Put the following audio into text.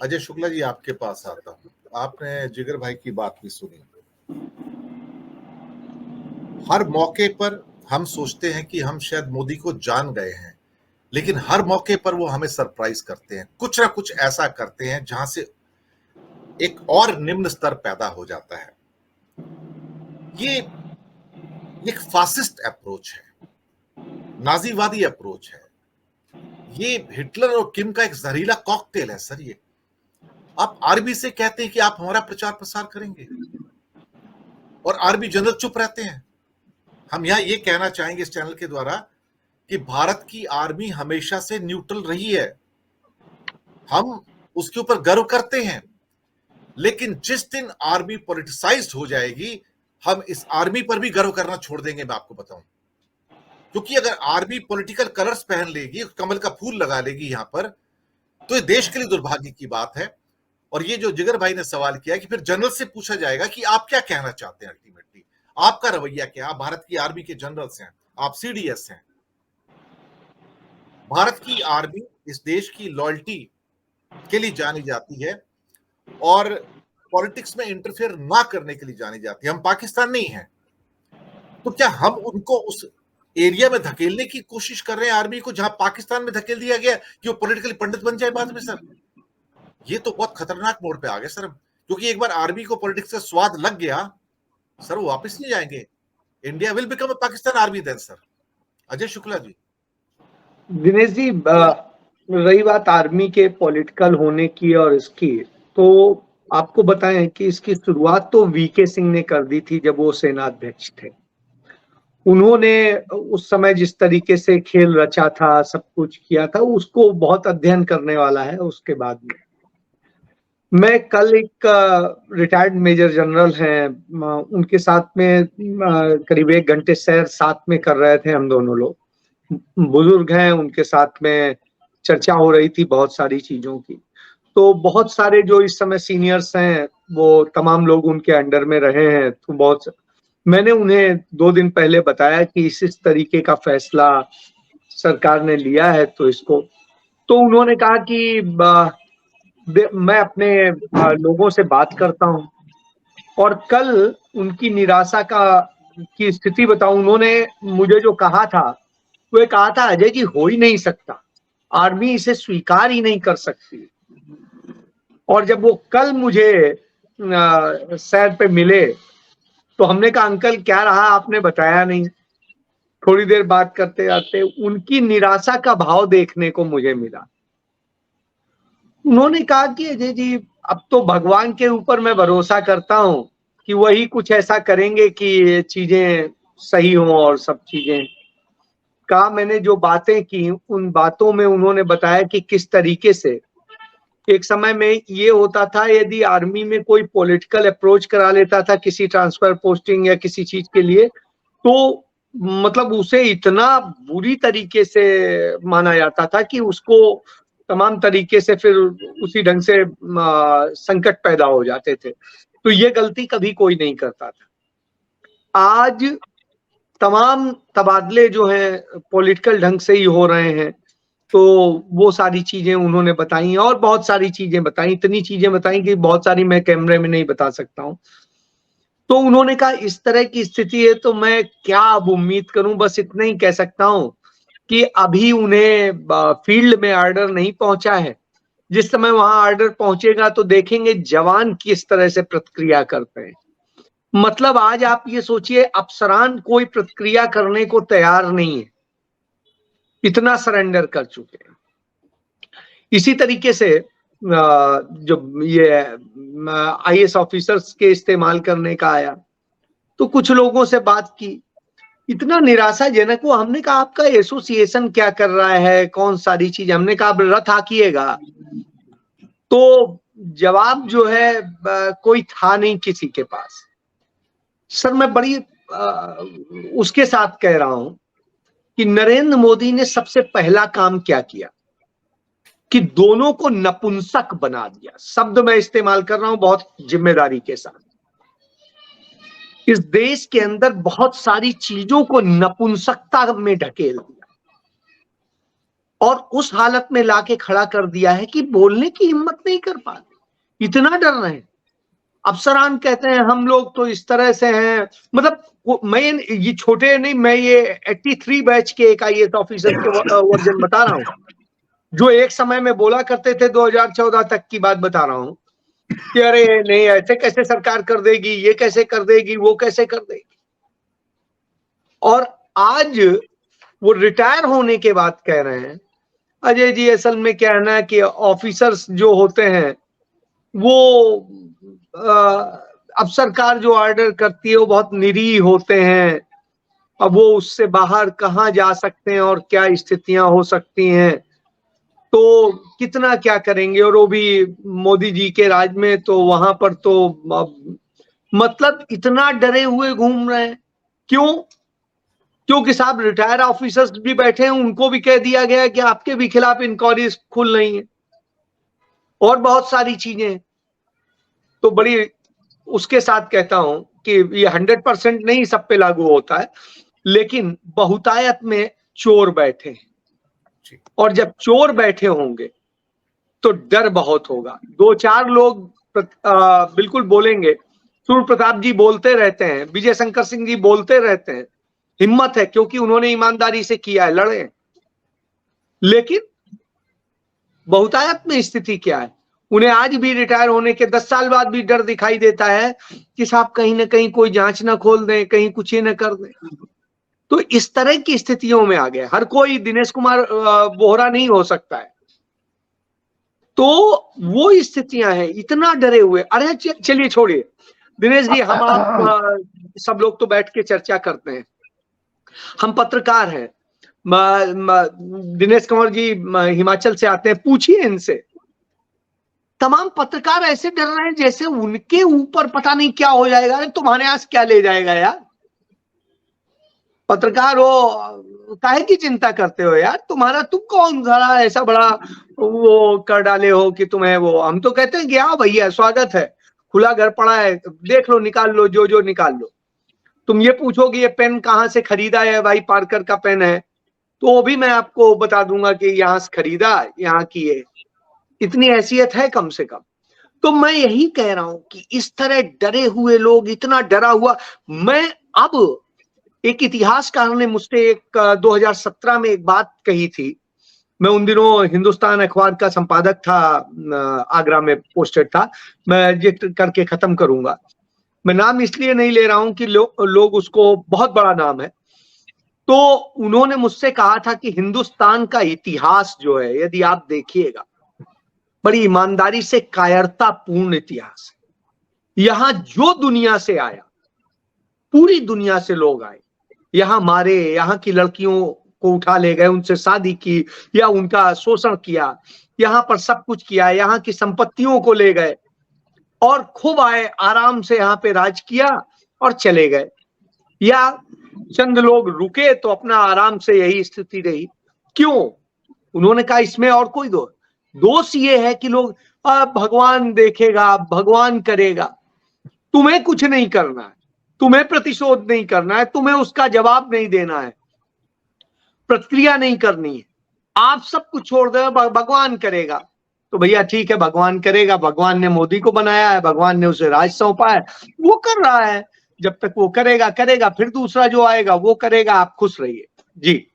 अजय शुक्ला जी, आपके पास आता हूँ। आपने जिगर भाई की बात भी सुनी। हर मौके पर हम सोचते हैं कि हम शायद मोदी को जान गए हैं, लेकिन हर मौके पर वो हमें सरप्राइज करते हैं, कुछ ना कुछ ऐसा करते हैं जहां से एक और निम्न स्तर पैदा हो जाता है। ये एक फासिस्ट अप्रोच है, नाजीवादी अप्रोच है। ये हिटलर और किम का एक जहरीला कॉकटेल है सर। ये आप आर्मी से कहते हैं कि आप हमारा प्रचार प्रसार करेंगे और आर्मी जनरल चुप रहते हैं। हम यहां ये कहना चाहेंगे इस चैनल के द्वारा कि भारत की आर्मी हमेशा से न्यूट्रल रही है, हम उसके ऊपर गर्व करते हैं। लेकिन जिस दिन आर्मी पॉलिटिसाइज्ड हो जाएगी, हम इस आर्मी पर भी गर्व करना छोड़ देंगे, मैं आपको बताऊं। क्योंकि अगर आर्मी पॉलिटिकल कलर्स पहन लेगी, कमल का फूल लगा लेगी यहां पर, तो ये देश के लिए दुर्भाग्य की बात है। और ये जो जिगर भाई ने सवाल किया कि फिर जनरल से पूछा जाएगा कि आप क्या कहना चाहते हैं, अल्टीमेटली आपका रवैया क्या। आप भारत की आर्मी के जनरल्स हैं, आप सीडीएस हैं। भारत की आर्मी इस देश की लॉयल्टी के लिए जानी जाती है और पॉलिटिक्स में इंटरफेयर ना करने के लिए जानी जाती है। हम पाकिस्तान नहीं है, तो क्या हम उनको उस एरिया में धकेलने की कोशिश कर रहे हैं आर्मी को, जहां पाकिस्तान में धकेल दिया गया कि वो पॉलिटिकली पंडित बन जाए बाद में? सर, ये तो बहुत खतरनाक मोड़ पे आ गए सर, क्योंकि एक बार आर्मी को पॉलिटिक्स का स्वाद लग गया सर, वो वापस नहीं जाएंगे। India will become a Pakistan army then sir. Ajay Shukla ji. Dinesh ji, रही बात आर्मी के पॉलिटिकल होने की और इसकी, तो आपको बताएं कि इसकी शुरुआत तो वीके सिंह ने कर दी थी जब वो सेनाध्यक्ष थे। उन्होंने उस समय जिस तरीके से खेल रचा था, सब कुछ किया था, उसको बहुत अध्ययन करने वाला है उसके बाद में। मैं कल एक रिटायर्ड मेजर जनरल हैं, उनके साथ में करीब 1 घंटे सैर साथ में कर रहे थे हम दोनों लोग। बुजुर्ग हैं, उनके साथ में चर्चा हो रही थी बहुत सारी चीजों की। तो बहुत सारे जो इस समय सीनियर्स हैं, वो तमाम लोग उनके अंडर में रहे हैं। तो मैंने उन्हें 2 दिन पहले बताया कि इस तरीके का फैसला सरकार ने लिया है, तो इसको, तो उन्होंने कहा कि मैं अपने लोगों से बात करता हूं। और कल उनकी निराशा की स्थिति बताऊं, उन्होंने मुझे जो कहा था, वो ये कहा था, अजय जी हो ही नहीं सकता, आर्मी इसे स्वीकार ही नहीं कर सकती। और जब वो कल मुझे सैर पे मिले, तो हमने कहा अंकल क्या रहा, आपने बताया नहीं। थोड़ी देर बात करते जाते उनकी निराशा का भाव देखने को मुझे मिला। उन्होंने कहा कि अजय जी, अब तो भगवान के ऊपर मैं भरोसा करता हूं कि वही कुछ ऐसा करेंगे कि ये चीजें सही हों और सब चीजें। कहा मैंने जो बातें की, उन बातों में उन्होंने बताया कि किस तरीके से एक समय में ये होता था, यदि आर्मी में कोई पॉलिटिकल अप्रोच करा लेता था किसी ट्रांसफर पोस्टिंग या किसी चीज के लिए, तो मतलब उसे इतना बुरी तरीके से माना जाता था कि उसको तमाम तरीके से फिर उसी ढंग से संकट पैदा हो जाते थे। तो ये गलती कभी कोई नहीं करता था। आज तमाम तबादले जो हैं पॉलिटिकल ढंग से ही हो रहे हैं, तो वो सारी चीजें उन्होंने बताई और बहुत सारी चीजें बताई, इतनी चीजें बताई कि बहुत सारी मैं कैमरे में नहीं बता सकता हूं। तो उन्होंने कहा इस तरह की स्थिति है, तो मैं क्या अब उम्मीद करूं, बस इतना ही कह सकता हूं कि अभी उन्हें फील्ड में ऑर्डर नहीं पहुंचा है। जिस समय वहां ऑर्डर पहुंचेगा तो देखेंगे जवान किस तरह से प्रतिक्रिया करते हैं। मतलब आज आप ये सोचिए, अफसरान कोई प्रतिक्रिया करने को तैयार नहीं है, इतना सरेंडर कर चुके हैं। इसी तरीके से जो ये आईएएस ऑफिसर्स के इस्तेमाल करने का आया, तो कुछ लोगों से बात की, इतना निराशाजनक। वो हमने कहा आपका एसोसिएशन क्या कर रहा है, कौन सारी चीज, हमने कहा रथ हाकिएगा, तो जवाब जो है कोई था नहीं किसी के पास। सर मैं बड़ी उसके साथ कह रहा हूं कि नरेंद्र मोदी ने सबसे पहला काम क्या किया कि दोनों को नपुंसक बना दिया। शब्द मैं इस्तेमाल कर रहा हूं बहुत जिम्मेदारी के साथ। इस देश के अंदर बहुत सारी चीजों को नपुंसकता में ढकेल दिया और उस हालत में लाके खड़ा कर दिया है कि बोलने की हिम्मत नहीं कर पाते, इतना डर रहे हैं। अफसरान कहते हैं हम लोग तो इस तरह से हैं, मतलब मैं ये छोटे नहीं, मैं ये 83 बैच के एक IAS ऑफिसर के वर्जन बता रहा हूं, जो एक समय में बोला करते थे, 2014 तक की बात बता रहा हूं कि अरे नहीं ऐसे कैसे सरकार कर देगी, ये कैसे कर देगी, वो कैसे कर देगी। और आज वो रिटायर होने के बाद कह रहे हैं अजय जी असल में क्या है ना कि ऑफिसर्स जो होते हैं वो अब सरकार जो ऑर्डर करती है वो बहुत निरीह होते हैं, अब वो उससे बाहर कहाँ जा सकते हैं और क्या स्थितियां हो सकती हैं, तो कितना क्या करेंगे। और वो भी मोदी जी के राज में, तो वहां पर तो मतलब इतना डरे हुए घूम रहे हैं। क्यों? क्योंकि साहब रिटायर ऑफिसर्स भी बैठे हैं, उनको भी कह दिया गया है कि आपके भी खिलाफ इंक्वायरीज खुल रही है और बहुत सारी चीजें। तो बड़ी उसके साथ कहता हूं कि ये 100% नहीं सब पे लागू होता है, लेकिन बहुतायत में चोर बैठे हैं, और जब चोर बैठे होंगे तो डर बहुत होगा। 2-4 लोग बिल्कुल बोलेंगे, सूर्य प्रताप जी बोलते रहते हैं, विजय शंकर सिंह जी बोलते रहते हैं, हिम्मत है क्योंकि उन्होंने ईमानदारी से किया है, लड़े। लेकिन बहुतायत में स्थिति क्या है, उन्हें आज भी रिटायर होने के 10 साल बाद भी डर दिखाई देता है कि साहब कहीं ना कहीं कोई जांच ना खोल दें, कहीं कुछ ही ना कर दें। तो इस तरह की स्थितियों में आ गए, हर कोई दिनेश कुमार बोहरा नहीं हो सकता है। तो वो स्थितियां हैं, इतना डरे हुए। अरे चलिए छोड़िए दिनेश जी, हम आप सब लोग तो बैठ के चर्चा करते हैं, हम पत्रकार हैं। दिनेश कुमार जी हिमाचल से आते हैं, पूछिए इनसे। तमाम पत्रकार ऐसे डर रहे हैं जैसे उनके ऊपर पता नहीं क्या हो जाएगा। अरे तुम्हारे यहाँ क्या ले जाएगा यार, पत्रकार हो काहे की चिंता करते हो यार, तुम्हारा तुम कौन सा ऐसा बड़ा वो कर डाले हो कि तुम्हें वो। हम तो कहते हैं कि हाँ भैया स्वागत है, खुला घर पड़ा है, देख लो निकाल लो जो जो निकाल लो। तुम ये पूछोगे ये पेन कहाँ से खरीदा है, भाई पार्कर का पेन है, तो वो भी मैं आपको बता दूंगा कि यहाँ से खरीदा, यहाँ की है, इतनी हैसियत है कम से कम। तो मैं यही कह रहा हूं कि इस तरह डरे हुए लोग, इतना डरा हुआ। मैं अब एक इतिहासकार ने मुझसे एक 2017 में एक बात कही थी, मैं उन दिनों हिंदुस्तान अखबार का संपादक था, आगरा में पोस्टेड था, मैं जिक्र करके खत्म करूंगा। मैं नाम इसलिए नहीं ले रहा हूं कि लोग उसको, बहुत बड़ा नाम है। तो उन्होंने मुझसे कहा था कि हिंदुस्तान का इतिहास जो है, यदि आप देखिएगा, बड़ी ईमानदारी से कायरतापूर्ण इतिहास है। यहां जो दुनिया से आया, पूरी दुनिया से लोग आए, यहां मारे, यहाँ की लड़कियों को उठा ले गए, उनसे शादी की या उनका शोषण किया, यहां पर सब कुछ किया, यहाँ की संपत्तियों को ले गए और खूब आए, आराम से यहाँ पे राज किया और चले गए। या चंद लोग रुके तो अपना आराम से यही स्थिति रही। क्यों? उन्होंने कहा इसमें और कोई दोष ये है कि लोग भगवान देखेगा, भगवान करेगा। तुम्हें कुछ नहीं करना है, तुम्हें प्रतिशोध नहीं करना है, तुम्हें उसका जवाब नहीं देना है, प्रतिक्रिया नहीं करनी है, आप सब कुछ छोड़ दो, भगवान करेगा। तो भैया ठीक है, भगवान करेगा, भगवान ने मोदी को बनाया है, भगवान ने उसे राज सौंपा है, वो कर रहा है, जब तक वो करेगा, फिर दूसरा जो आएगा वो करेगा, आप खुश रहिए जी।